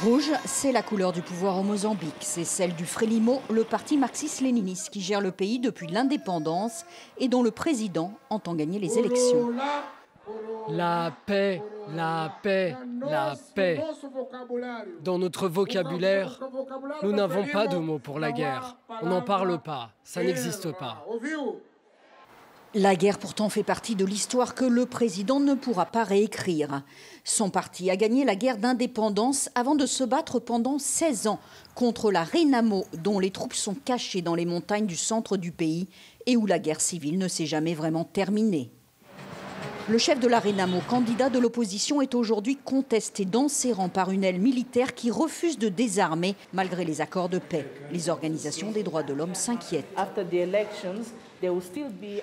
Rouge, c'est la couleur du pouvoir au Mozambique. C'est celle du Frelimo, le parti marxiste-léniniste qui gère le pays depuis l'indépendance et dont le président entend gagner les élections. La paix, la paix, la paix. Dans notre vocabulaire, nous n'avons pas de mots pour la guerre. On n'en parle pas, ça n'existe pas. La guerre pourtant fait partie de l'histoire que le président ne pourra pas réécrire. Son parti a gagné la guerre d'indépendance avant de se battre pendant 16 ans contre la Renamo, dont les troupes sont cachées dans les montagnes du centre du pays et où la guerre civile ne s'est jamais vraiment terminée. Le chef de la Renamo, candidat de l'opposition, est aujourd'hui contesté dans ses rangs par une aile militaire qui refuse de désarmer malgré les accords de paix. Les organisations des droits de l'homme s'inquiètent.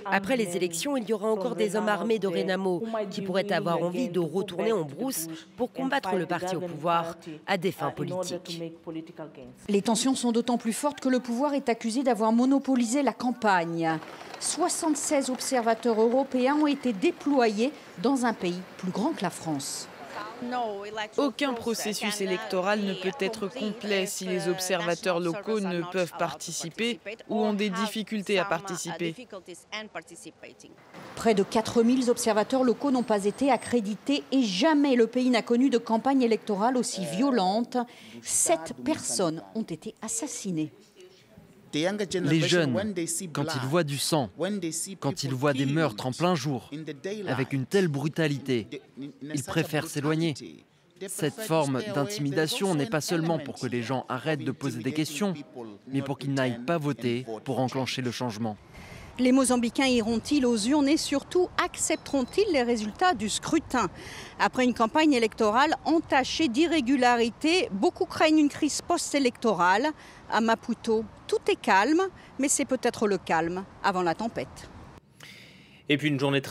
Après les élections, il y aura encore des hommes armés de Renamo qui pourraient avoir envie de retourner en brousse pour combattre le parti au pouvoir à des fins politiques. Les tensions sont d'autant plus fortes que le pouvoir est accusé d'avoir monopolisé la campagne. 76 observateurs européens ont été déployés dans un pays plus grand que la France. Aucun processus électoral ne peut être complet si les observateurs locaux ne peuvent participer ou ont des difficultés à participer. Près de 4000 observateurs locaux n'ont pas été accrédités et jamais le pays n'a connu de campagne électorale aussi violente. 7 personnes ont été assassinées. Les jeunes, quand ils voient du sang, quand ils voient des meurtres en plein jour, avec une telle brutalité, ils préfèrent s'éloigner. Cette forme d'intimidation n'est pas seulement pour que les gens arrêtent de poser des questions, mais pour qu'ils n'aillent pas voter pour enclencher le changement. Les Mozambicains iront-ils aux urnes et surtout accepteront-ils les résultats du scrutin? Après une campagne électorale entachée d'irrégularités, beaucoup craignent une crise post-électorale. À Maputo, tout est calme, mais c'est peut-être le calme avant la tempête. Et puis une journée